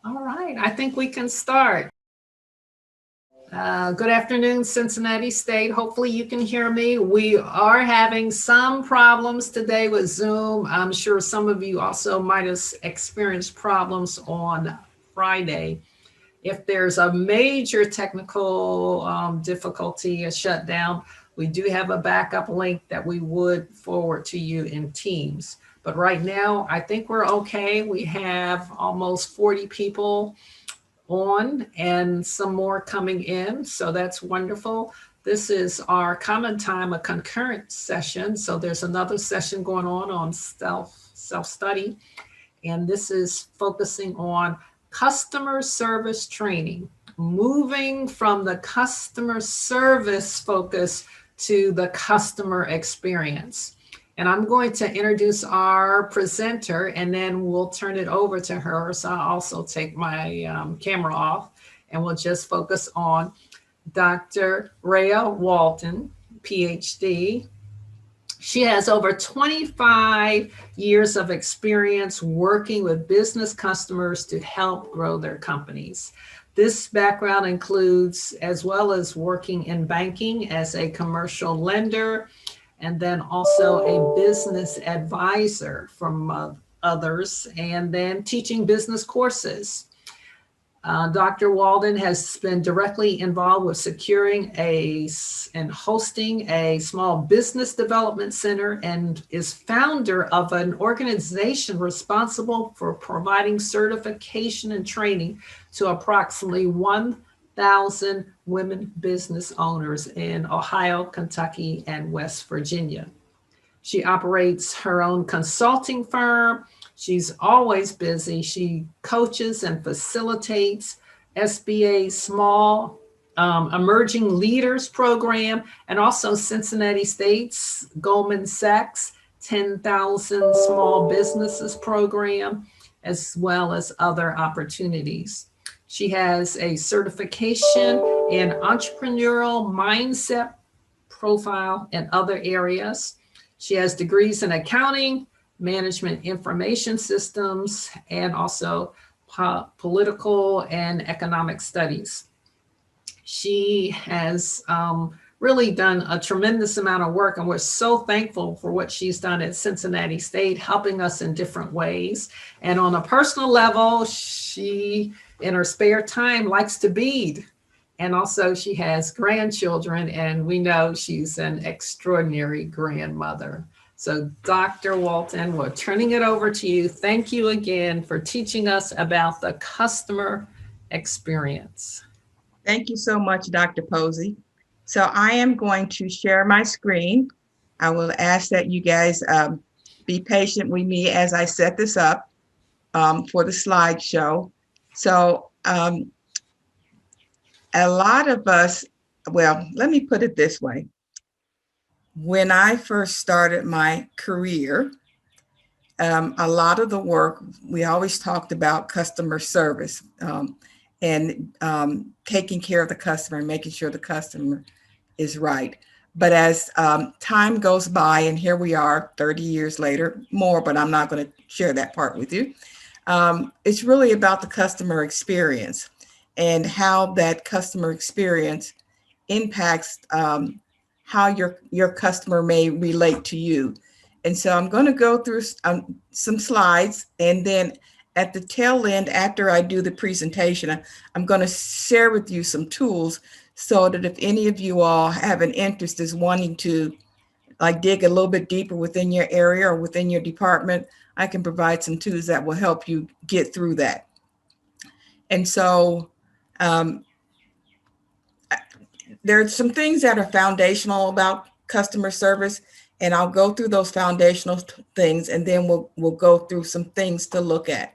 All right, I think we can start. Good afternoon, Cincinnati State. Hopefully you can hear me. We are having some problems today with Zoom. I'm sure some of you also might have experienced problems on Friday. If there's a major technical difficulty, a shutdown, we do have a backup link that we would forward to you in Teams. But right now, I think we're okay. We have almost 40 people on and some more coming in. So that's wonderful. This is our common time, a concurrent session. So there's another session going on self-study. And this is focusing on customer service training, moving from the customer service focus to the customer experience. And I'm going to introduce our presenter and then we'll turn it over to her. So I'll also take my camera off and we'll just focus on Dr. Rhea Walton, PhD. She has over 25 years of experience working with business customers to help grow their companies. This background includes, as well as working in banking as a commercial lender, and then also a business advisor from others, and then teaching business courses. Dr. Walden has been directly involved with securing and hosting a small business development center and is founder of an organization responsible for providing certification and training to approximately 1,000 women business owners in Ohio, Kentucky, and West Virginia. She operates her own consulting firm. She's always busy. She coaches and facilitates SBA Small Emerging Leaders Program and also Cincinnati State's Goldman Sachs 10,000 Small Businesses Program, as well as other opportunities. She has a certification in entrepreneurial mindset profile and other areas. She has degrees in accounting, management information systems, and also political and economic studies. She has really done a tremendous amount of work, and we're so thankful for what she's done at Cincinnati State, helping us in different ways. And on a personal level, she, in her spare time, likes to bead. And also she has grandchildren, and we know she's an extraordinary grandmother. So Dr. Walton, we're turning it over to you. Thank you again for teaching us about the customer experience. Thank you so much, Dr. Posey. So I am going to share my screen. I will ask that you guys be patient with me as I set this up for the slideshow. So a lot of us, well, let me put it this way. When I first started my career, a lot of the work, we always talked about customer service and taking care of the customer and making sure the customer is right. But as time goes by, and here we are 30 years later, more, but I'm not going to share that part with you. It's really about the customer experience and how that customer experience impacts how your customer may relate to you. And so I'm going to go through some slides, and then at the tail end, after I do the presentation, I'm going to share with you some tools so that if any of you all have an interest is wanting to like dig a little bit deeper within your area or within your department, I can provide some tools that will help you get through that. And so there's some things that are foundational about customer service, and I'll go through those foundational things, and then we'll go through some things to look at.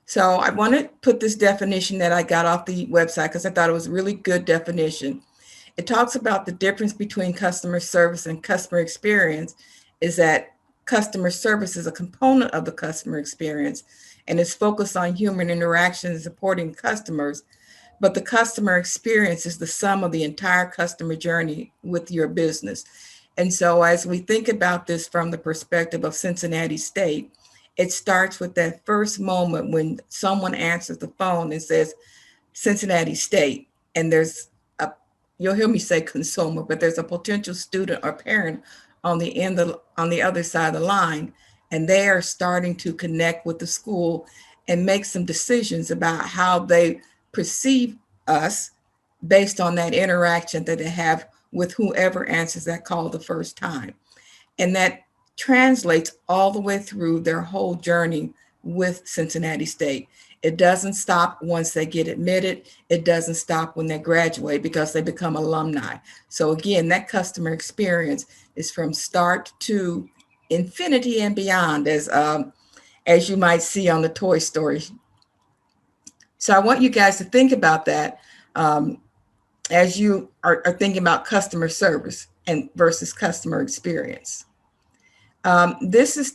So I want to put this definition that I got off the website because I thought it was a really good definition. It talks about the difference between customer service and customer experience is that customer service is a component of the customer experience and is focused on human interaction and supporting customers. But the customer experience is the sum of the entire customer journey with your business. And so as we think about this from the perspective of Cincinnati State it starts with that first moment when someone answers the phone and says Cincinnati State, and there's a, you'll hear me say consumer, but there's a potential student or parent on the other side of the line, and they are starting to connect with the school and make some decisions about how they perceive us based on that interaction that they have with whoever answers that call the first time. And that translates all the way through their whole journey with Cincinnati State. It doesn't stop once they get admitted. It doesn't stop when they graduate because they become alumni. So again, that customer experience is from start to infinity and beyond, as you might see on the Toy Story. So I want you guys to think about that as you are thinking about customer service and versus customer experience. This is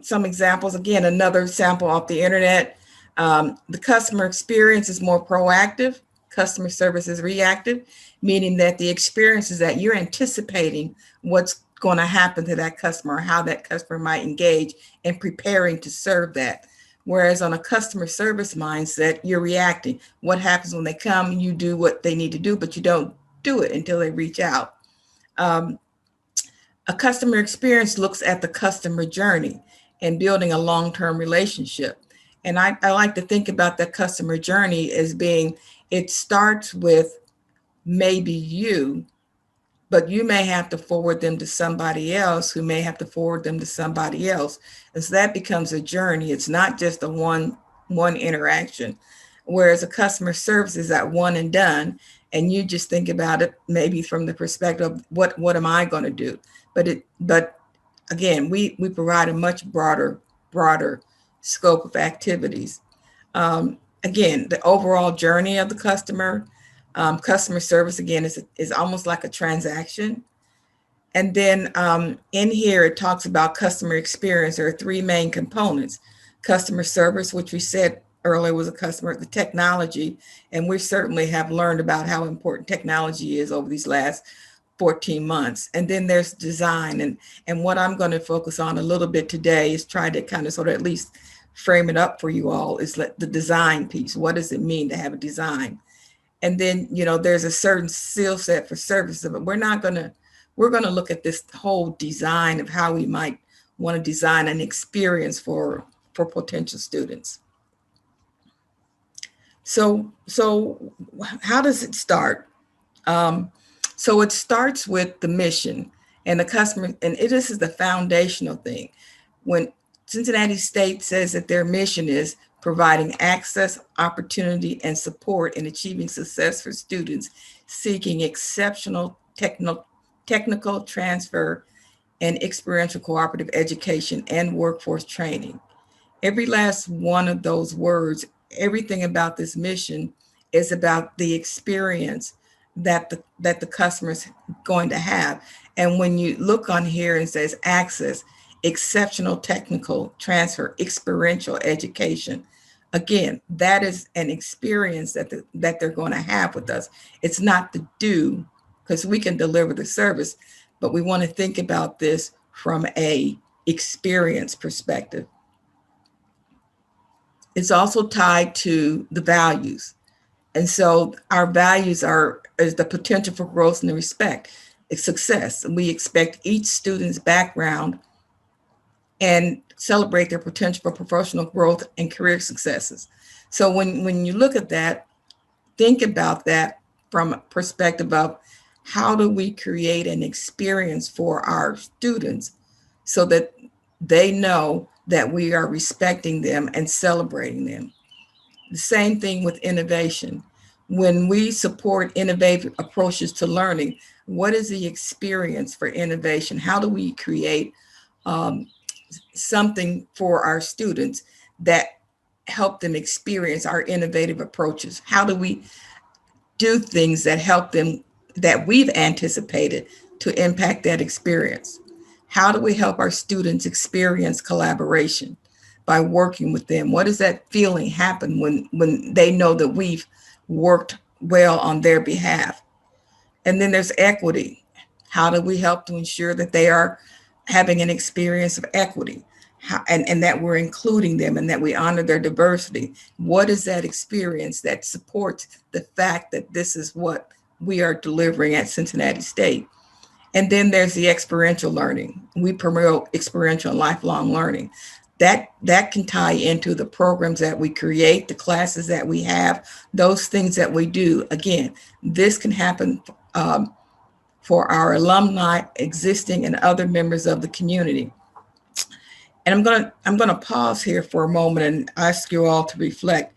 some examples. Again, another sample off the internet. The customer experience is more proactive. Customer service is reactive, meaning that the experience is that you're anticipating what's going to happen to that customer, how that customer might engage, and preparing to serve that. Whereas on a customer service mindset, you're reacting. What happens when they come? You do what they need to do, but you don't do it until they reach out. A customer experience looks at the customer journey and building a long-term relationship. And I like to think about that customer journey as being, it starts with maybe you, but you may have to forward them to somebody else who may have to forward them to somebody else. And so that becomes a journey. It's not just a one interaction. Whereas a customer service is that one and done. And you just think about it maybe from the perspective of what am I going to do? But again, we provide a much broader scope of activities. Again, the overall journey of the customer. Customer service, again, is almost like a transaction. And then in here, it talks about customer experience. There are three main components. Customer service, which we said earlier was the technology. And we certainly have learned about how important technology is over these last 14 months. And then there's design. And what I'm going to focus on a little bit today is try to kind of sort of at least frame it up for you all, is the design piece. What does it mean to have a design? And then, there's a certain skill set for services, but we're going to look at this whole design of how we might want to design an experience for potential students. So how does it start? So it starts with the mission and the customer, and this is the foundational thing. When Cincinnati State says that their mission is providing access, opportunity, and support in achieving success for students seeking exceptional technical transfer and experiential cooperative education and workforce training. Every last one of those words, everything about this mission is about the experience that the customer's going to have. And when you look on here and it says access, exceptional technical transfer, experiential education, again, that is an experience that they're going to have with us. It's not the do, because we can deliver the service, but we want to think about this from a experience perspective. It's also tied to the values. And so our values is the potential for growth and the respect, it's success. We expect each student's background and celebrate their potential for professional growth and career successes. So when you look at that, think about that from a perspective of how do we create an experience for our students so that they know that we are respecting them and celebrating them. The same thing with innovation. When we support innovative approaches to learning, what is the experience for innovation? How do we create something for our students that help them experience our innovative approaches? How do we do things that help them, that we've anticipated to impact that experience? How do we help our students experience collaboration by working with them? What does that feeling happen when they know that we've worked well on their behalf? And then there's equity. How do we help to ensure that they are having an experience of equity? and that we're including them and that we honor their diversity. What is that experience that supports the fact that this is what we are delivering at Cincinnati State? And then there's the experiential learning. We promote experiential and lifelong learning. That can tie into the programs that we create, the classes that we have, those things that we do. Again, this can happen for our alumni, existing and other members of the community. And I'm gonna pause here for a moment and ask you all to reflect.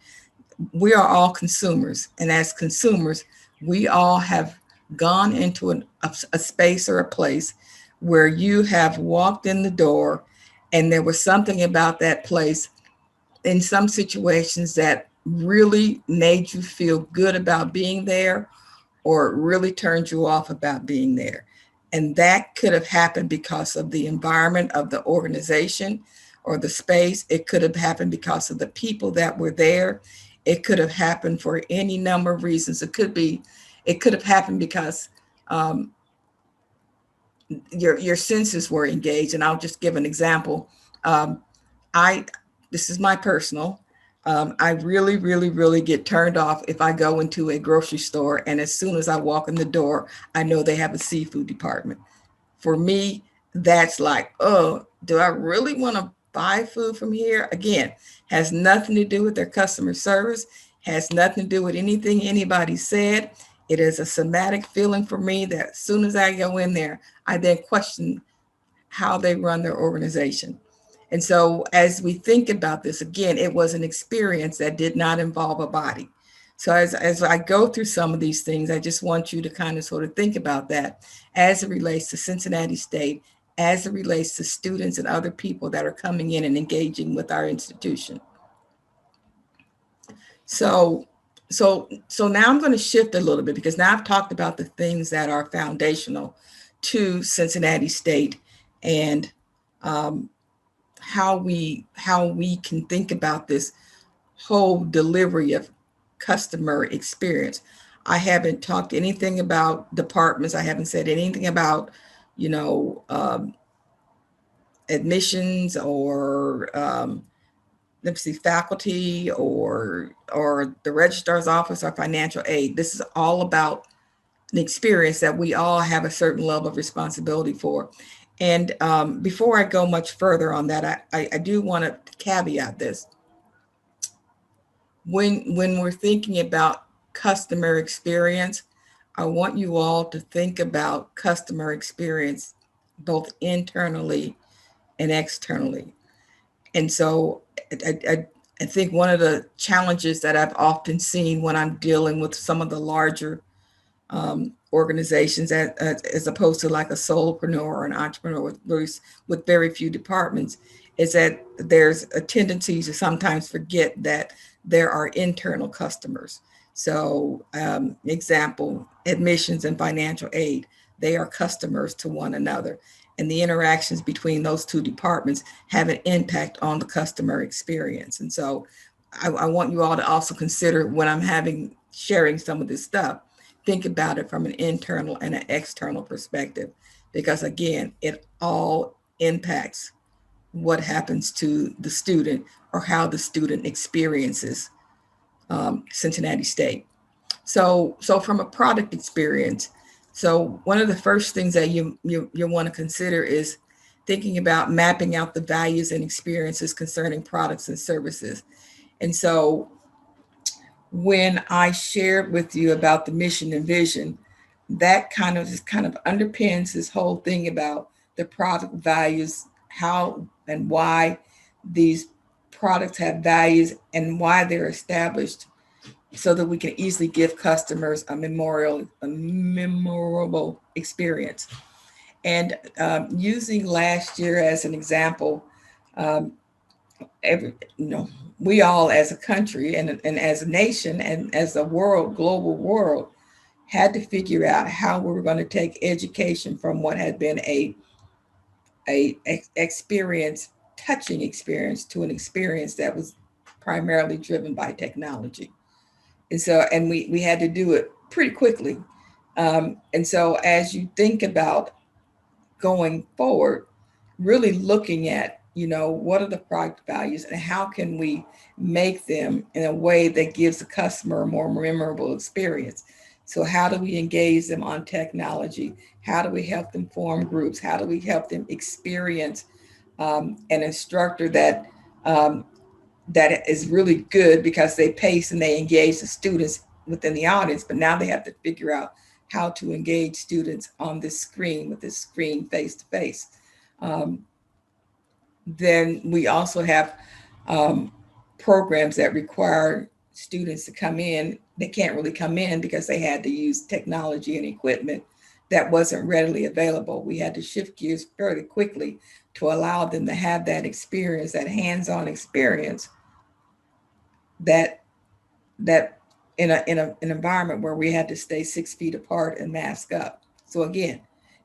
We are all consumers, and as consumers, we all have gone into a space or a place where you have walked in the door, and there was something about that place in some situations that really made you feel good about being there, or it really turned you off about being there. And that could have happened because of the environment of the organization or the space. It could have happened because of the people that were there. It could have happened for any number of reasons. It could have happened because um, your senses were engaged. And I'll just give an example. Um, I This is my personal. I really, really, really get turned off if I go into a grocery store and as soon as I walk in the door, I know they have a seafood department. For me, that's like, oh, do I really want to buy food from here? Again, has nothing to do with their customer service, has nothing to do with anything anybody said. It is a somatic feeling for me that as soon as I go in there, I then question how they run their organization. And so as we think about this, again, it was an experience that did not involve a body. So as I go through some of these things, I just want you to kind of sort of think about that as it relates to Cincinnati State, as it relates to students and other people that are coming in and engaging with our institution. So so now I'm going to shift a little bit because now I've talked about the things that are foundational to Cincinnati State and um, how we can think about this whole delivery of customer experience. I haven't talked anything about departments. I haven't said anything about, you know, admissions or let's see, faculty or the registrar's office or financial aid. This is all about an experience that we all have a certain level of responsibility for. And before I go much further on that, I do want to caveat this. When we're thinking about customer experience, I want you all to think about customer experience both internally and externally. And so I think one of the challenges that I've often seen when I'm dealing with some of the larger organizations as opposed to like a solopreneur or an entrepreneur with very few departments is that there's a tendency to sometimes forget that there are internal customers. So example, admissions and financial aid, they are customers to one another. And the interactions between those two departments have an impact on the customer experience. And so I want you all to also consider when I'm sharing some of this stuff, think about it from an internal and an external perspective, because again, it all impacts what happens to the student or how the student experiences Cincinnati State. So from a product experience, so one of the first things that you want to consider is thinking about mapping out the values and experiences concerning products and services. And so when I shared with you about the mission and vision, that kind of underpins this whole thing about the product values, how and why these products have values and why they're established so that we can easily give customers a memorable experience. And using last year as an example, um, we all as a country and as a nation and as a global world, had to figure out how we were going to take education from what had been a experience, touching experience, to an experience that was primarily driven by technology. And we had to do it pretty quickly. And so as you think about going forward, really looking at what are the product values and how can we make them in a way that gives the customer a more memorable experience? So how do we engage them on technology? How do we help them form groups? How do we help them experience an instructor um, that is really good because they pace and they engage the students within the audience, but now they have to figure out how to engage students on this screen with this screen face to face. Then we also have um, programs that require students to come in. They can't really come in because they had to use technology and equipment that wasn't readily available. We had to shift gears fairly quickly to allow them to have that experience, that hands-on experience, that that in an environment where we had to stay 6 feet apart and mask up. So again,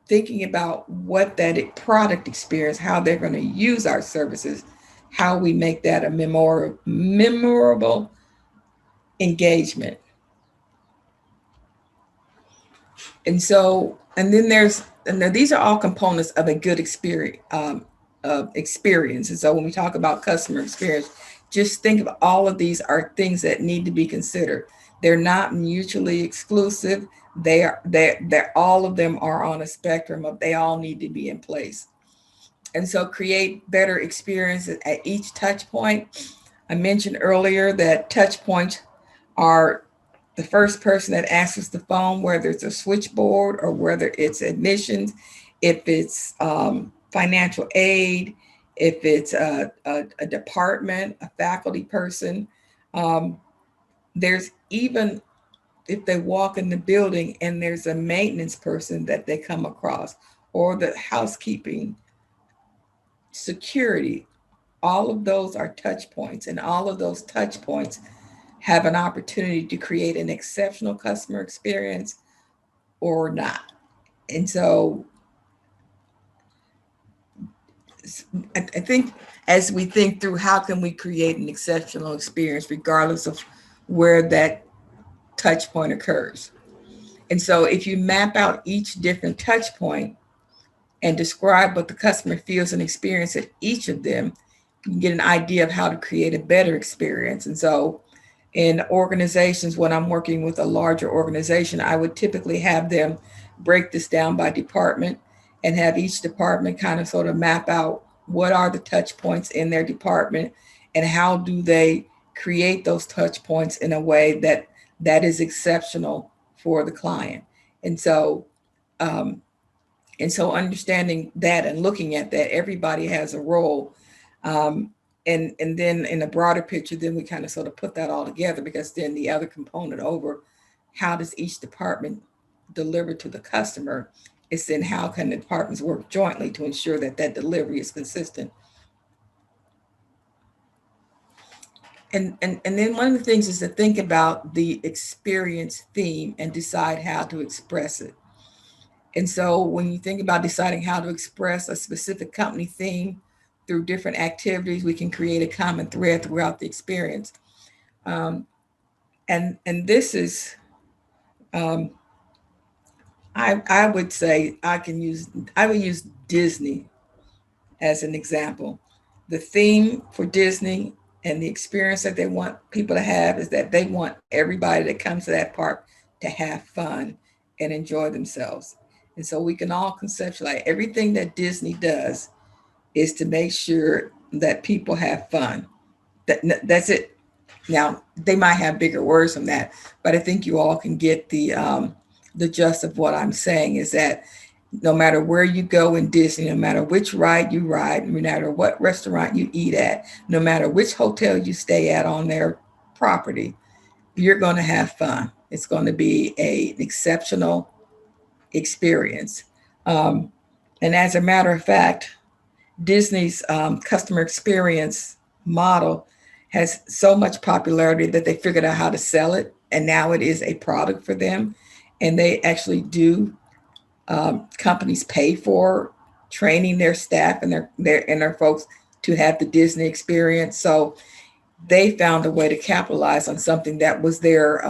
thinking about what that product experience, how they're going to use our services, how we make that a memorable engagement. And then these are all components of a good experience. And so when we talk about customer experience, just think of all of these are things that need to be considered. They're not mutually exclusive. They're all of them are on a spectrum of they all need to be in place. And so create better experiences at each touch point. I mentioned earlier that touch points are the first person that answers the phone, whether it's a switchboard or whether it's admissions, if it's financial aid, if it's a department, a faculty person. Um, there's even if they walk in the building and there's a maintenance person that they come across, or the housekeeping, security, all of those are touch points, and all of those touch points have an opportunity to create an exceptional customer experience or not. And so I think as we think through how can we create an exceptional experience regardless of where that touch point occurs. And so if you map out each different touch point and describe what the customer feels and experience at each of them, you can get an idea of how to create a better experience. And so in organizations, when I'm working with a larger organization, I would typically have them break this down by department and have each department kind of sort of map out what are the touch points in their department and how do they create those touch points in a way that is exceptional for the client. And so um, understanding that and looking at that, everybody has a role. Um, and then in a broader picture, then we kind of sort of put that all together, because then the other component over how does each department deliver to the customer is then how can the departments work jointly to ensure that that delivery is consistent. And then one of the things is to think about the experience theme and decide how to express it. And so when you think about deciding how to express a specific company theme through different activities, we can create a common thread throughout the experience. Um, and this is, um, I would say I would use Disney as an example. The theme for Disney and the experience that they want people to have is that they want everybody that comes to that park to have fun and enjoy themselves. And so we can all conceptualize everything that Disney does is to make sure that people have fun. That's it. Now they might have bigger words than that, but I think you all can get the gist of what I'm saying is that no matter where you go in Disney, no matter which ride you ride, no matter what restaurant you eat at, no matter which hotel you stay at on their property, you're going to have fun. It's going to be an exceptional experience. Um, and as a matter of fact, Disney's customer experience model has so much popularity that they figured out how to sell it. And now it is a product for them. And they actually do, companies pay for training their staff and their folks to have the Disney experience. So they found a way to capitalize on something that was their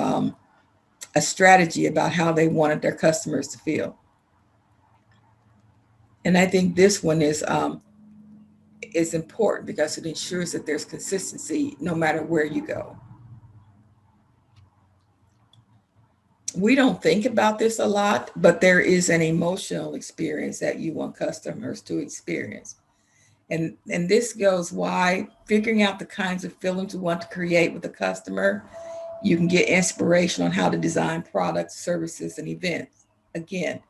a strategy about how they wanted their customers to feel. And I think this one is important because it ensures that there's consistency no matter where you go. We don't think about this a lot, but there is an emotional experience that you want customers to experience. And this goes why figuring out the kinds of feelings we want to create with the customer, you can get inspiration on how to design products, services, and events. Again,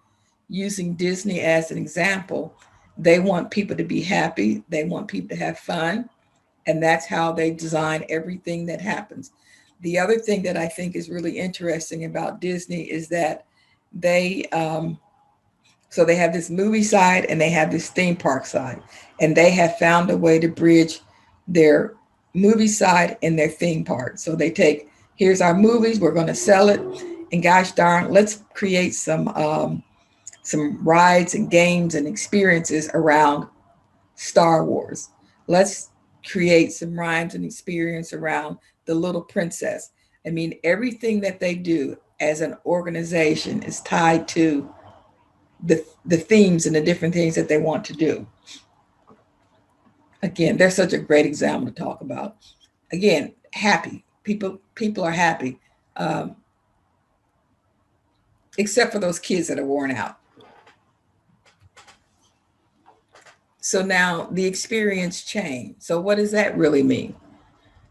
using Disney as an example, they want people to be happy, they want people to have fun, and that's how they design everything that happens. The other thing that I think is really interesting about Disney is that they so they have this movie side and they have this theme park side, and they have found a way to bridge their movie side and their theme park. So they take, here's our movies, we're going to sell it, and gosh darn, let's create some rides and games and experiences around Star Wars. Let's create some rhymes and experience around the Little Princess. I mean, everything that they do as an organization is tied to the themes and the different things that they want to do. Again, they're such a great example to talk about. Again, happy people are happy, um, except for those kids that are worn out. So now the experience change. So what does that really mean?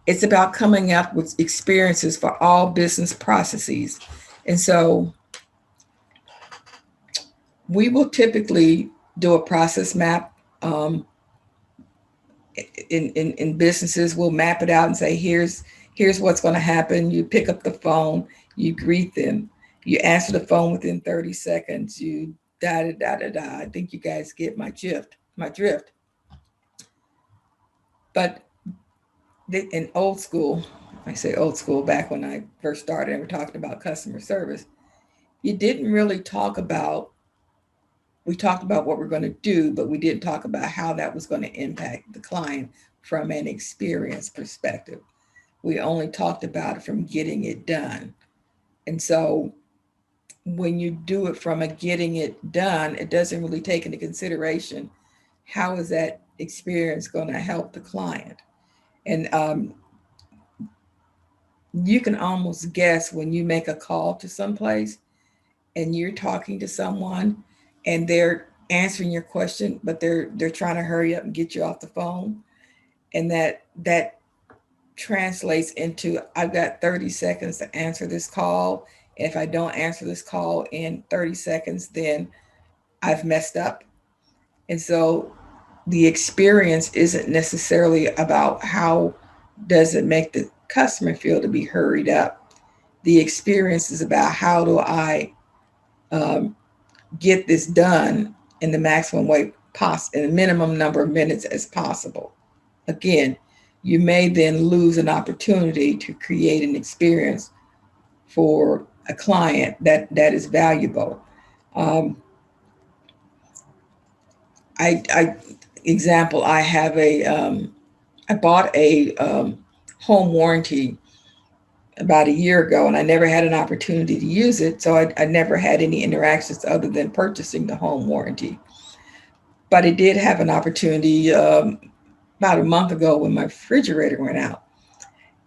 It's about coming up with experiences for all business processes. And so we will typically do a process map. Um, in businesses, we'll map it out and say, here's what's going to happen. You pick up the phone, you greet them, you answer the phone within 30 seconds, you da da da da da. I think you guys get my drift, my drift. But in old school, I say old school, back when I first started and we're talking about customer service, you didn't really talk about, we talked about what we're going to do, but we didn't talk about how that was going to impact the client from an experience perspective. We only talked about it from getting it done. And so when you do it from a getting it done, it doesn't really take into consideration how is that experience going to help the client. And you can almost guess when you make a call to someplace and you're talking to someone and they're answering your question, but they're trying to hurry up and get you off the phone. And that translates into, I've got 30 seconds to answer this call. If I don't answer this call in 30 seconds, then I've messed up. And so the experience isn't necessarily about how does it make the customer feel to be hurried up. The experience is about how do I um, get this done in the maximum way possible, in the minimum number of minutes as possible. Again, you may then lose an opportunity to create an experience for a client that is valuable. Um, I example, I have I bought a home warranty about a year ago, and I never had an opportunity to use it, so I never had any interactions other than purchasing the home warranty. But I did have an opportunity about a month ago when my refrigerator went out.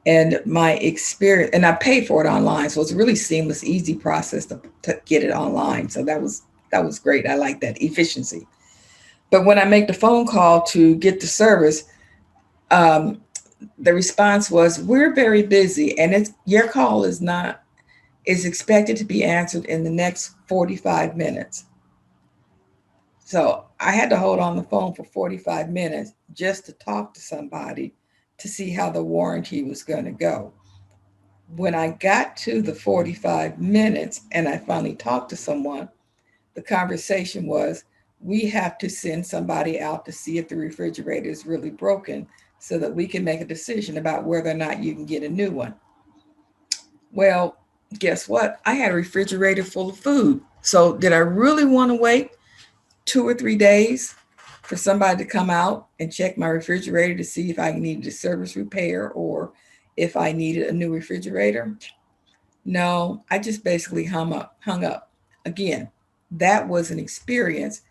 And my experience, and I paid for it online, so it's a really seamless, easy process to get it online. So that was great. I like that efficiency. But when I make the phone call to get the service, um, the response was, "We're very busy, and it's your call is expected to be answered in the next 45 minutes." So I had to hold on the phone for 45 minutes just to talk to somebody to see how the warranty was going to go. When I got to the 45 minutes and I finally talked to someone, the conversation was, we have to send somebody out to see if the refrigerator is really broken so that we can make a decision about whether or not you can get a new one. Well, guess what? I had a refrigerator full of food. So did I really want to wait 2 or 3 days for somebody to come out and check my refrigerator to see if I needed a service repair or if I needed a new refrigerator? No, I just basically hung up. Again, that was an experience.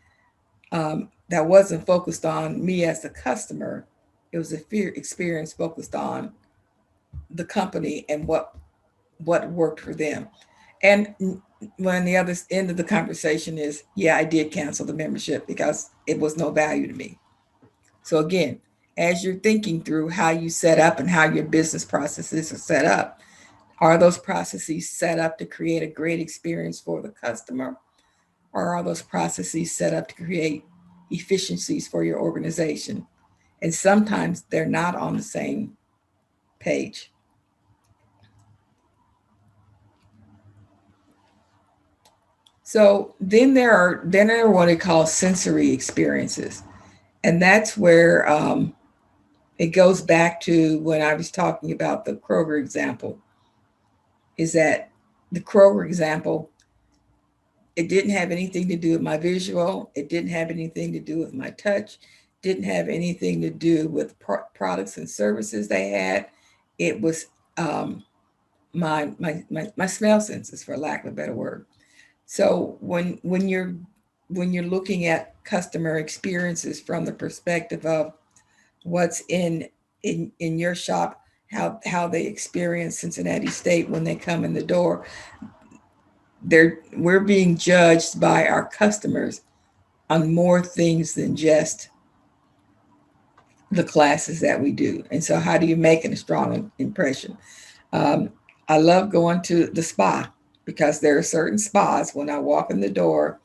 that wasn't focused on me as the customer. It was a fear experience focused on the company and what worked for them. And when the other end of the conversation is, yeah, I did cancel the membership because it was no value to me. So again, as you're thinking through how you set up and how your business processes are set up, are those processes set up to create a great experience for the customer? Or are those processes set up to create efficiencies for your organization? And sometimes they're not on the same page. So then there are what they call sensory experiences, and that's where it goes back to when I was talking about the Kroger example. Is that the Kroger example? It didn't have anything to do with my visual. It didn't have anything to do with my touch. Didn't have anything to do with products and services they had. It was um, my smell senses, for lack of a better word. So when you're looking at customer experiences from the perspective of what's in your shop, how they experience Cincinnati State when they come in the door, we're being judged by our customers on more things than just the classes that we do. And so, how do you make a strong impression? Um, I love going to the spa because there are certain spas when I walk in the door,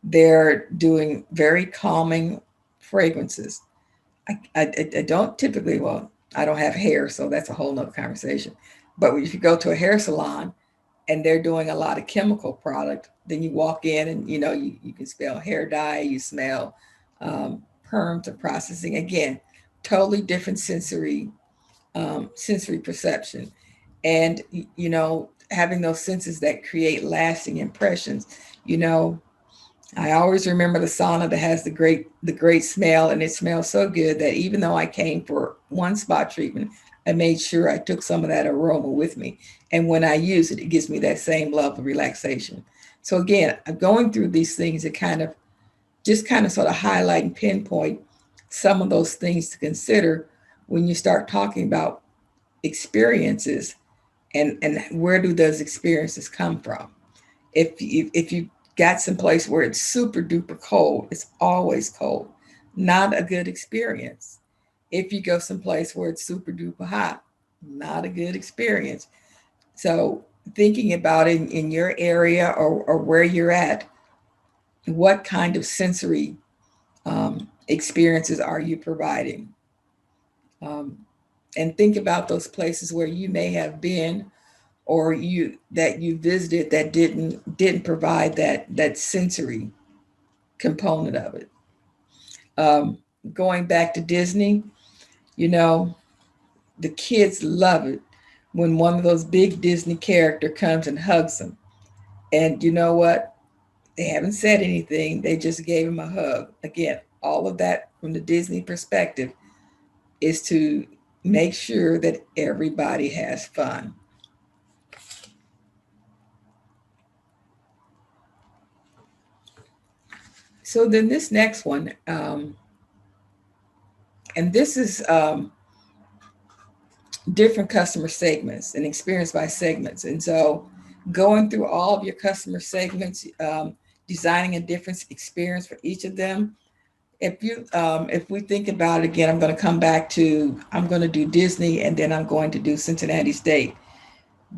they're doing very calming fragrances. I don't typically, well, I don't have hair, so that's a whole nother conversation. But if you go to a hair salon and they're doing a lot of chemical product, then you walk in and you can smell hair dye, you smell perm to processing. Again, totally different sensory perception, and having those senses that create lasting impressions. You know, I always remember the sauna that has the great smell, and it smells so good that even though I came for one spot treatment, I made sure I took some of that aroma with me. And when I use it, it gives me that same level of relaxation. So again, I'm going through these things that kind of sort of highlight and pinpoint some of those things to consider when you start talking about experiences, and where do those experiences come from. If you got some place where it's super duper cold, it's always cold, not a good experience. If you go someplace where it's super duper hot, not a good experience. So thinking about it in your area, or where you're at, what kind of sensory experiences are you providing? um, and think about those places where you may have been, or you visited, that didn't provide that sensory component of it. Um, Going back to Disney, you know, the kids love it when one of those big Disney character comes and hugs them. And you know what? They haven't said anything. They just gave him a hug. Again, all of that from the Disney perspective is to make sure that everybody has fun. So then this next one, and this is different customer segments and experience by segments. And so going through all of your customer segments, designing a different experience for each of them. If we think about it again, I'm going to come back to, I'm going to do Disney, and then I'm going to do Cincinnati State.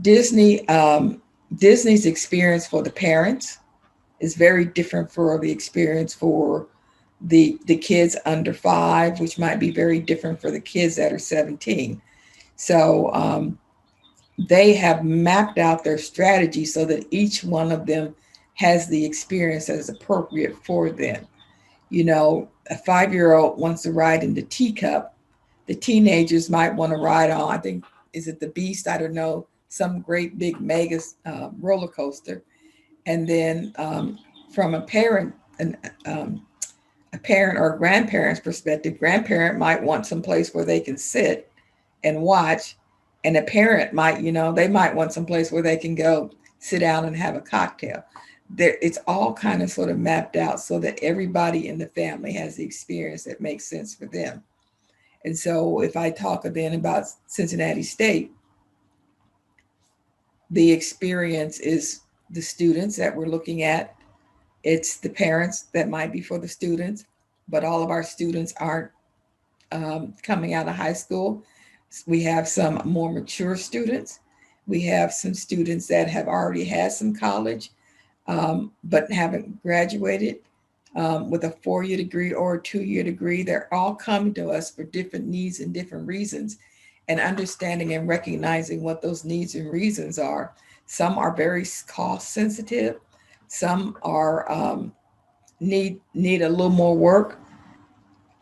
Disney, Disney's experience for the parents is very different for the experience for the kids under 5, which might be very different for the kids that are 17. So they have mapped out their strategy so that each one of them has the experience that is appropriate for them. A 5-year-old wants to ride in the teacup. The teenagers might want to ride on, I think, is it the Beast? I don't know, some great big mega roller coaster. And then from um, a parent or a grandparent's perspective, grandparent might want some place where they can sit and watch, and a parent might, they might want some place where they can go sit down and have a cocktail. there, it's all kind of sort of mapped out so that everybody in the family has the experience that makes sense for them. And so if I talk then about Cincinnati State, the experience is the students that we're looking at. It's the parents that might be for the students, but all of our students aren't coming out of high school. We have some more mature students. We have some students that have already had some college, but haven't graduated with a 4-year degree or a 2-year degree. They're all coming to us for different needs and different reasons, and understanding and recognizing what those needs and reasons are. Some are very cost sensitive. Some are need a little more work.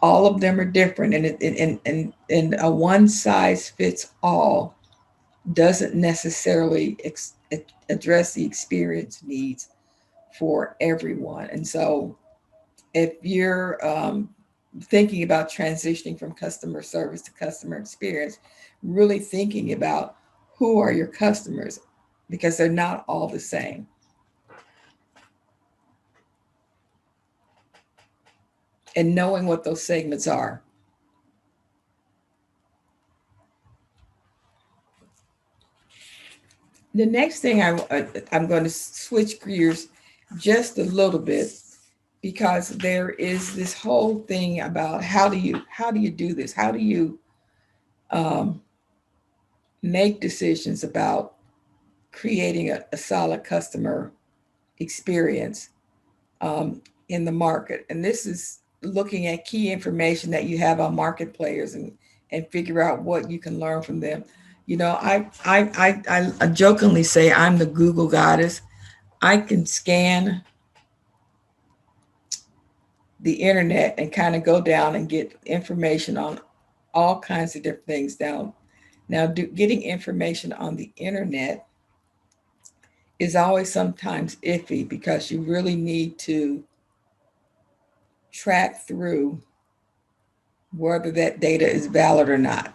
All of them are different, and a one size fits all doesn't necessarily address the experience needs for everyone. And so if you're thinking about transitioning from customer service to customer experience, really thinking about who are your customers, because they're not all the same. And knowing what those segments are. The next thing I'm going to switch gears just a little bit, because there is this whole thing about how do you do this? How do you um, make decisions about creating a solid customer experience in the market? And this is looking at key information that you have on market players, and figure out what you can learn from them. You know, I jokingly say I'm the Google goddess. I can scan the internet and kind of go down and get information on all kinds of different things down. Now, getting information on the internet is always sometimes iffy, because you really need to track through whether that data is valid or not.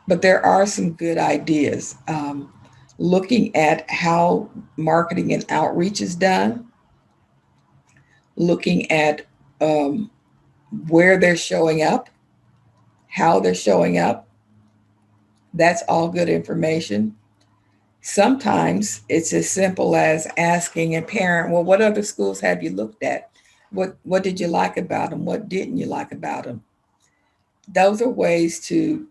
But there are some good ideas. Looking at how marketing and outreach is done, looking at um, where they're showing up, how they're showing up, that's all good information. Sometimes it's as simple as asking a parent, well, what other schools have you looked at? What did you like about them? What didn't you like about them? Those are ways to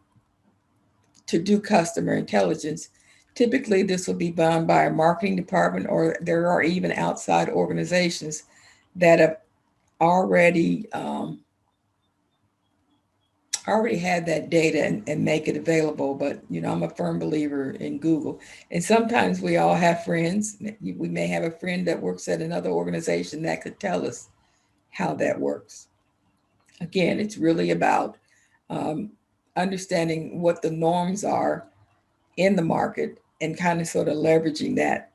do customer intelligence. Typically, this will be done by a marketing department, or there are even outside organizations that have already already had that data, and make it available. But I'm a firm believer in Google. And sometimes we all have friends. We may have a friend that works at another organization that could tell us how that works. Again, it's really about um, understanding what the norms are in the market, and kind of sort of leveraging that.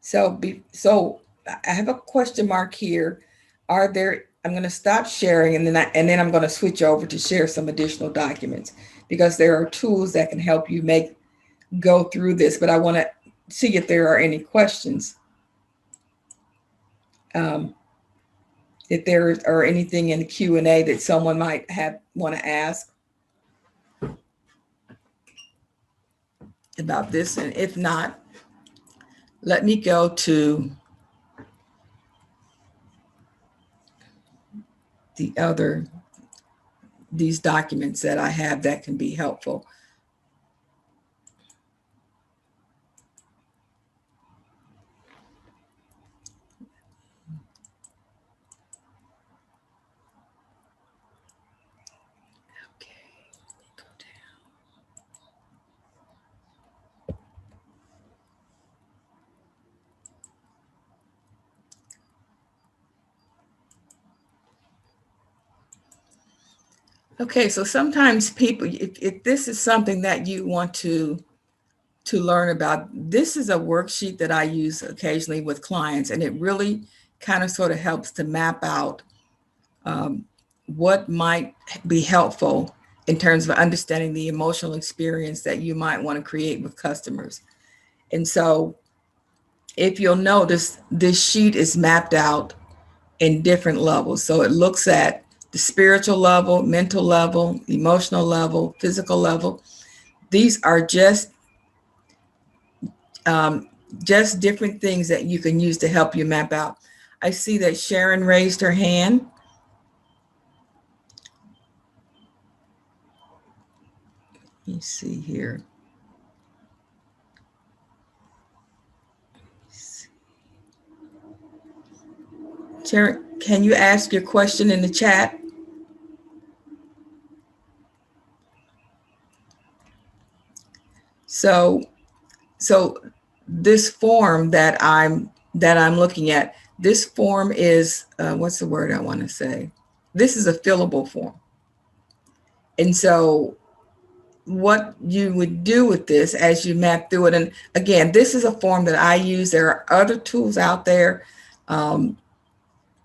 So I have a question mark here. Are there? I'm going to stop sharing, and then I'm going to switch over to share some additional documents, because there are tools that can help you go through this. But I want to see if there are any questions. Um, if there are anything in the Q&A that someone might want to ask about this, and if not, let me go to these documents that I have that can be helpful. Okay, so sometimes people, if this is something that you want to learn about, this is a worksheet that I use occasionally with clients, and it really kind of sort of helps to map out um, what might be helpful in terms of understanding the emotional experience that you might want to create with customers. And so if you'll notice, this sheet is mapped out in different levels. So it looks at the spiritual level, mental level, emotional level, physical level. These are um, just different things that you can use to help you map out. I see that Sharon raised her hand. Let me see here. Sharon, can you ask your question in the chat? So, so this form that I'm looking at, this form is what's the word I want to say? This is a fillable form. And so what you would do with this as you map through it, and again, this is a form that I use. There are other tools out there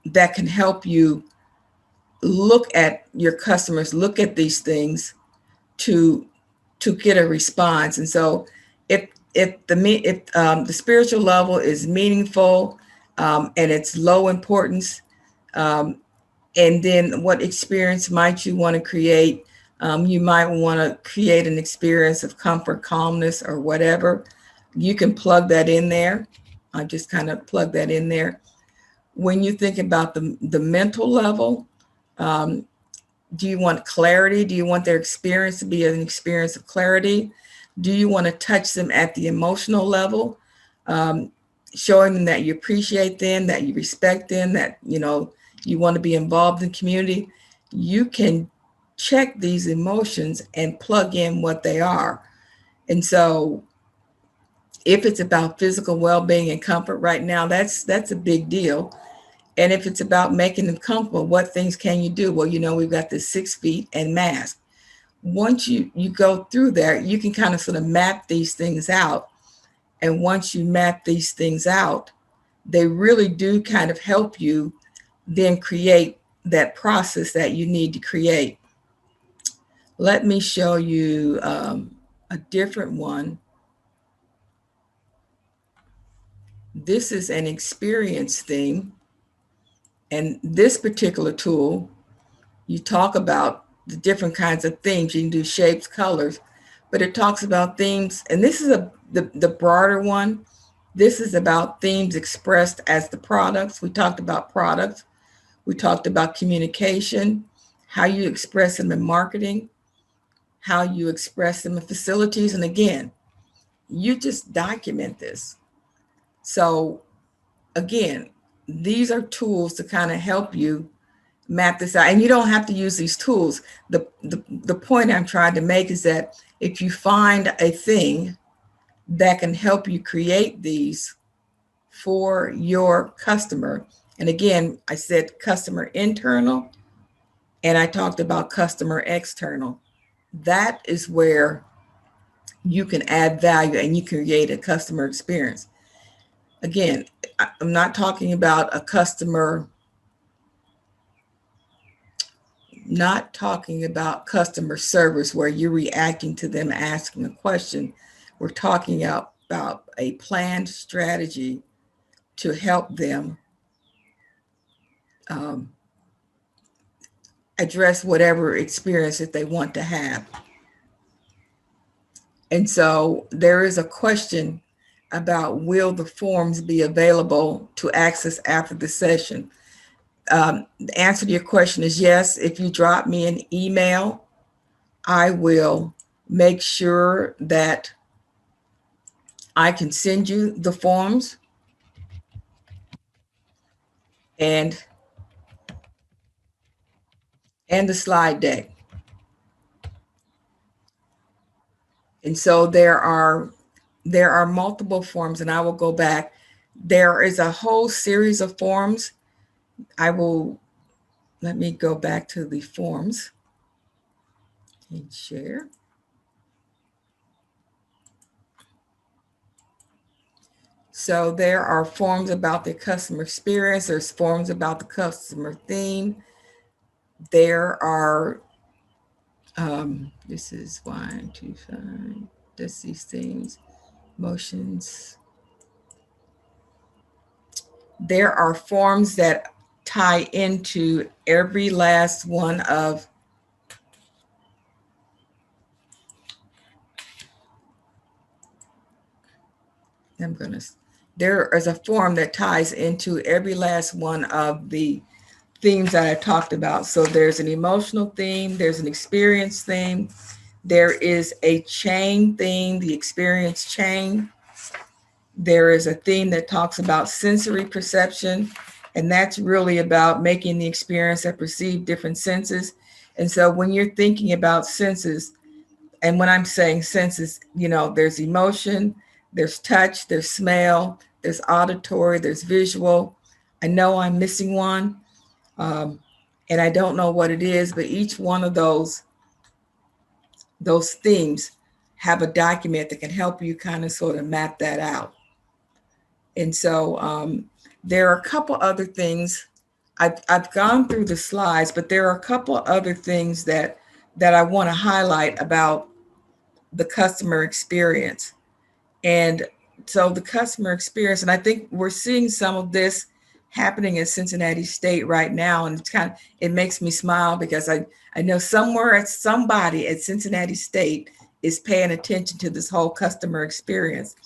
that can help you look at your customers, look at these things to get a response. And so if the spiritual level is meaningful and it's low importance, um, and then what experience might you want to create? You might want to create an experience of comfort, calmness, or whatever. You can plug that in there. I just kind of plug that in there. When you think about the mental level, um, do you want clarity? Do you want their experience to be an experience of clarity? Do you want to touch them at the emotional level, um, showing them that you appreciate them, that you respect them, that you want to be involved in community? You can check these emotions and plug in what they are. And so if it's about physical well-being and comfort right now, that's a big deal. And if it's about making them comfortable, what things can you do? Well, we've got the 6 feet and mask. Once you go through there, you can kind of sort of map these things out. And once you map these things out, they really do kind of help you then create that process that you need to create. Let me show you a different one. This is an experience theme. And this particular tool, you talk about the different kinds of themes. You can do shapes, colors, but it talks about themes. And this is the broader one. This is about themes expressed as the products. We talked about products. We talked about communication, how you express them in marketing, how you express them in facilities. And again, you just document this. So again, these are tools to kind of help you map this out. And you don't have to use these tools. The point I'm trying to make is that if you find a thing that can help you create these for your customer, and again, I said customer internal and I talked about customer external, that is where you can add value and you create a customer experience. Again, I'm not talking about a customer, not talking about customer service where you're reacting to them asking a question. We're talking about a planned strategy to help them um, address whatever experience that they want to have. And so there is a question about, will the forms be available to access after the session? The answer to your question is yes. If you drop me an email, I will make sure that I can send you the forms and the slide deck. And so there are multiple forms, and I will go back. There is a whole series of forms. Let me go back to the forms and share. So there are forms about the customer experience. There's forms about the customer theme. There are, this is 1, 2, 5, just these things. motions. There are forms that tie into every last one of I'm gonna there is a form that ties into every last one of the themes that I talked about. So there's an emotional theme, there's an experience theme, there is a chain theme, the experience chain. There is a theme that talks about sensory perception, and that's really about making the experience that perceive different senses. And so when you're thinking about senses, and when I'm saying senses, there's emotion, there's touch, there's smell, there's auditory, there's visual. I know I'm missing one, um, and I don't know what it is, but each one of those themes have a document that can help you kind of sort of map that out. And so there are a couple other things. I've gone through the slides, but there are a couple other things that I want to highlight about the customer experience. And so the customer experience, and I think we're seeing some of this happening at Cincinnati State right now. And it makes me smile because I know somewhere at somebody at Cincinnati State is paying attention to this whole customer experience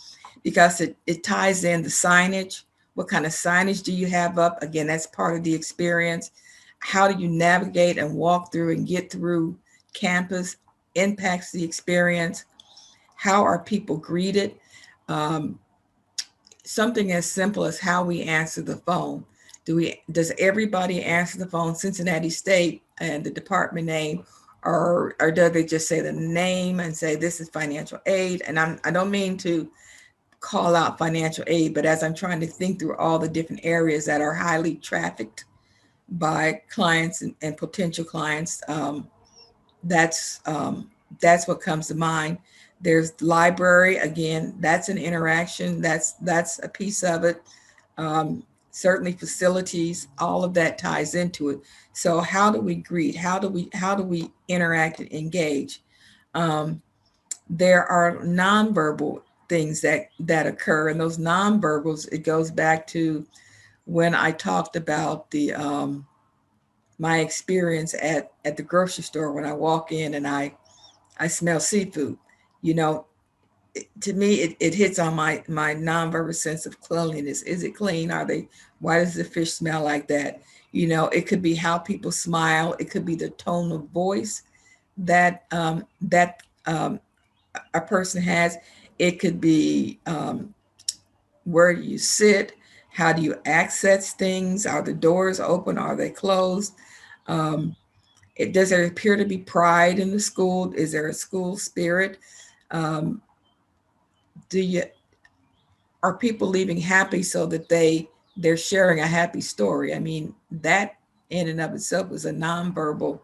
because it ties in the signage. What kind of signage do you have up? Again, that's part of the experience. How do you navigate and walk through and get through campus impacts the experience. How are people greeted? Um, Something as simple as how we answer the phone. Does everybody answer the phone, Cincinnati State and the department name, or do they just say the name and say this is financial aid? And I don't mean to call out financial aid, but as I'm trying to think through all the different areas that are highly trafficked by clients and potential clients, that's what comes to mind. There's library, again, that's an interaction, that's a piece of it. um, Certainly facilities, all of that ties into it. So how do we greet, how do we interact and engage? um, there are nonverbal things that occur, and those nonverbals, it goes back to when I talked about the my experience at the grocery store when I walk in and I smell seafood. You know, to me, it hits on my nonverbal sense of cleanliness. Is it clean? Why does the fish smell like that? It could be how people smile. It could be the tone of voice that a person has. It could be where you sit. How do you access things? Are the doors open? Are they closed? Um, does there appear to be pride in the school? Is there a school spirit? Um, do you are people leaving happy so that they're sharing a happy story? I mean, that in and of itself is a nonverbal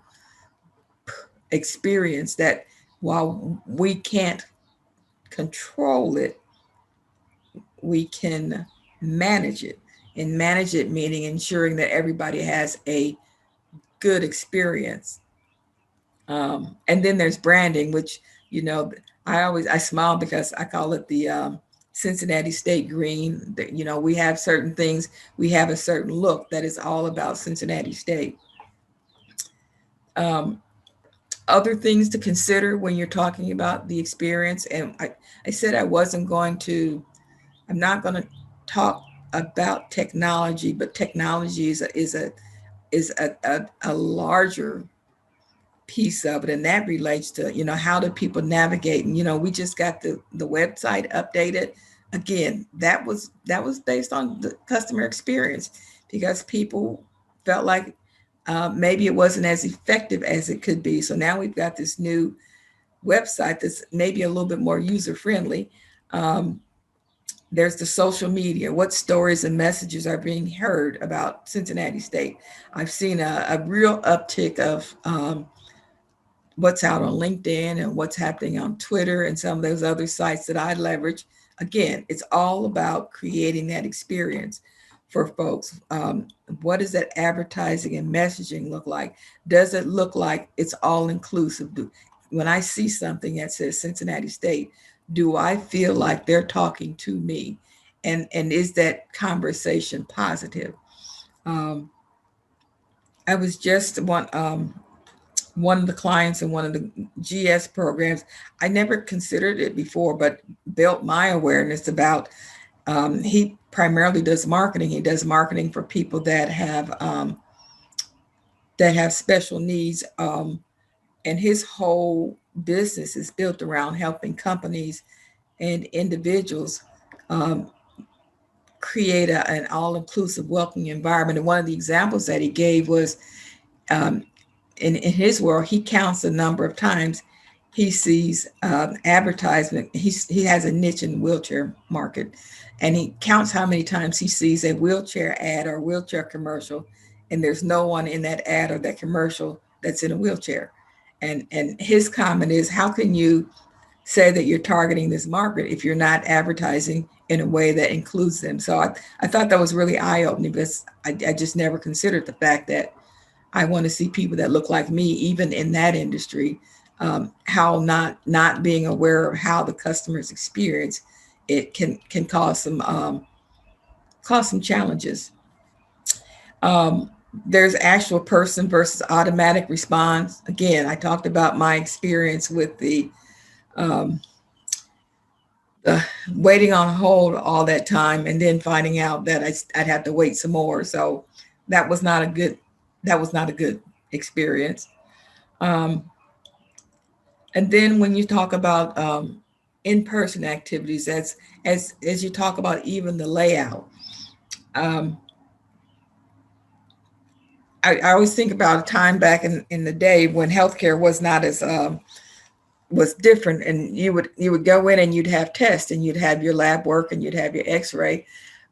experience that while we can't control it, we can manage it. And manage it meaning ensuring that everybody has a good experience. And then there's branding, which you know I smile because I call it the Cincinnati State green. We have certain things, we have a certain look that is all about Cincinnati State. Um, Other things to consider when you're talking about the experience, and I said I'm not going to talk about technology, but technology is a larger piece of it, and that relates to how do people navigate. And we just got the website updated. Again, that was based on the customer experience because people felt like maybe it wasn't as effective as it could be. So now we've got this new website that's maybe a little bit more user friendly. um, there's the social media. What stories and messages are being heard about Cincinnati State? I've seen a real uptick of what's out on LinkedIn and what's happening on Twitter and some of those other sites that I leverage. Again, it's all about creating that experience for folks. What does that advertising and messaging look like? Does it look like it's all inclusive? When I see something that says Cincinnati State, Do I feel like they're talking to me? And is that conversation positive? Um, I was just one of the clients in one of the GS programs. I never considered it before, but built my awareness about. He primarily does marketing. He does marketing for people that have special needs, and his whole business is built around helping companies and individuals um, create an all-inclusive, welcoming environment. And one of the examples that he gave was um, in his world, he counts the number of times he sees advertisement. He has a niche in the wheelchair market, and he counts how many times he sees a wheelchair ad or wheelchair commercial, and there's no one in that ad or that commercial that's in a wheelchair. And his comment is, how can you say that you're targeting this market if you're not advertising in a way that includes them? So I thought that was really eye-opening, because I just never considered the fact that I want to see people that look like me, even in that industry. How not being aware of how the customers experience it can cause some challenges. There's actual person versus automatic response. Again, I talked about my experience with um, the waiting on hold all that time, and then finding out that I'd have to wait some more. So that was not a good that was not a good experience. Um, and then when you talk about in-person activities, as you talk about even the layout, um, I always think about a time back in the day when healthcare was not as was different, and you would go in and you'd have tests, and you'd have your lab work, and you'd have your X-ray.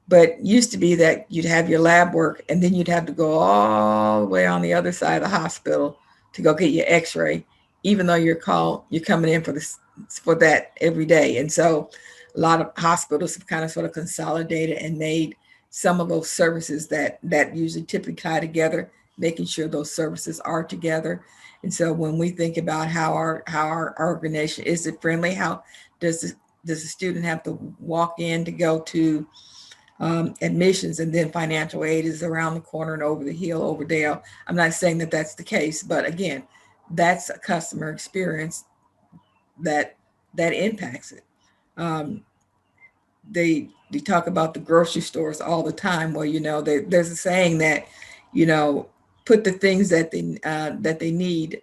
But used to be that you'd have your lab work, and then you'd have to go all the way on the other side of the hospital to go get your X-ray, even though you're coming in for that every day. And so a lot of hospitals have kind of sort of consolidated and made some of those services that usually typically tie together, making sure those services are together. And so when we think about how our organization, is it friendly? How does the, does the student have to walk in to go to admissions, and then financial aid is around the corner and over the hill over there? I'm not saying that that's the case, but again, that's a customer experience that impacts it. Um, they talk about the grocery stores all the time. Well, there's a saying that, you know, put the things that they need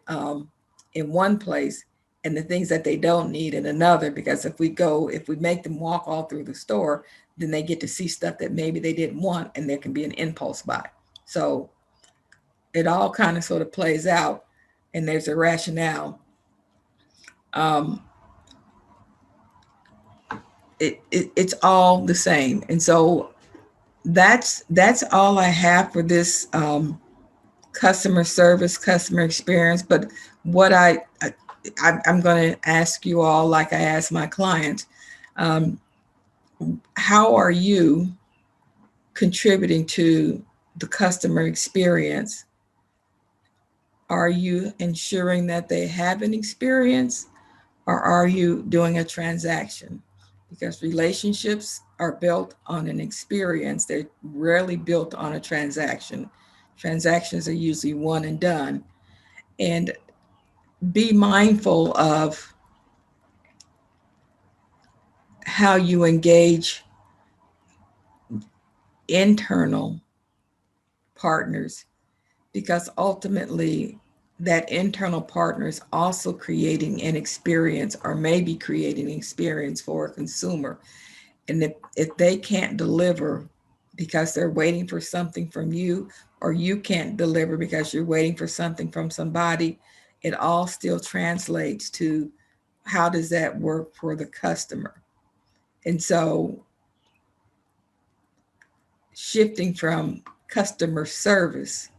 in one place, and the things that they don't need in another. Because if we make them walk all through the store, then they get to see stuff that maybe they didn't want, and there can be an impulse buy. So it all kind of sort of plays out, and there's a rationale. Um, it's all the same, and so that's all I have for this customer service, customer experience. But what I'm going to ask you all, like I asked my clients, um, how are you contributing to the customer experience? Are you ensuring that they have an experience, or are you doing a transaction? Because relationships are built on an experience. They're rarely built on a transaction. Transactions are usually one and done. And be mindful of how you engage internal partners, because ultimately that internal partner is also creating an experience, or maybe creating an experience for a consumer. And if they can't deliver because they're waiting for something from you, or you can't deliver because you're waiting for something from somebody, it all still translates to, how does that work for the customer? And so shifting from customer service,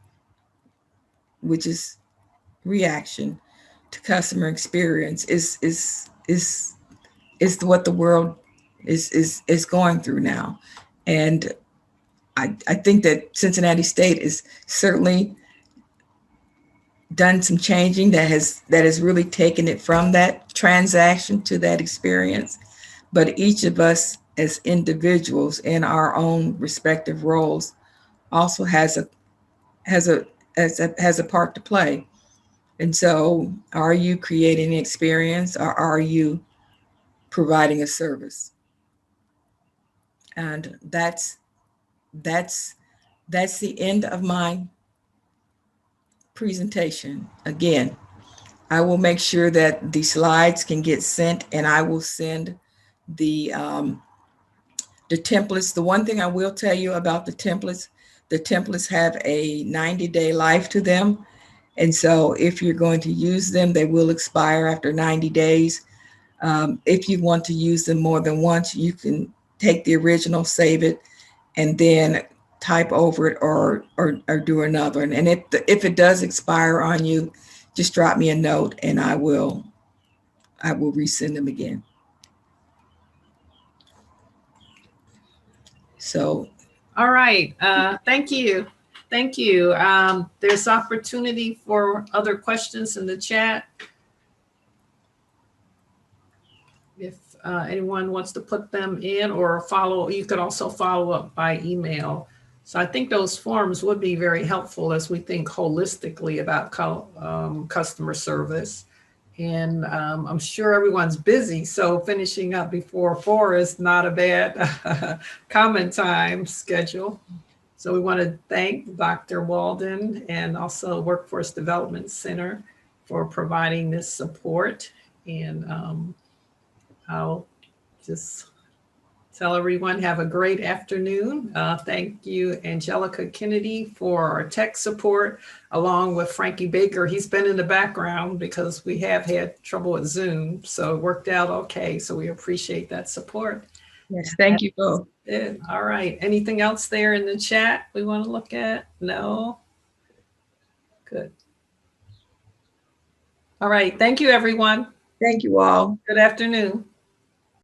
which is reaction, to customer experience is what the world is going through now. And I think that Cincinnati State is certainly done some changing that has really taken it from that transaction to that experience. But each of us as individuals in our own respective roles also has a has a part to play. And so, are you creating an experience or are you providing a service? And that's that's the end of my presentation. Again, I will make sure that the slides can get sent, and I will send the templates. The one thing I will tell you about the templates have a 90-day life to them. And so if you're going to use them, they will expire after 90 days. If you want to use them more than once, you can take the original, save it, and then type over it or do another. And if it does expire on you, just drop me a note and I will resend them again. So, all right. Thank you. Thank you. There's opportunity for other questions in the chat. If anyone wants to put them in or follow, you could also follow up by email. So I think those forms would be very helpful as we think holistically about customer service. And I'm sure everyone's busy, so finishing up before 4 is not a bad common time schedule. So we want to thank Dr. Walden and also Workforce Development Center for providing this support. And I'll just tell everyone, have a great afternoon. Thank you, Angelica Kennedy, for our tech support, along with Frankie Baker. He's been in the background because we have had trouble with Zoom, so it worked out okay. So we appreciate that support. yes, thank you both. All right. Anything else there in the chat we want to look at? No? Good. All right. Thank you, everyone. Thank you all. Good afternoon.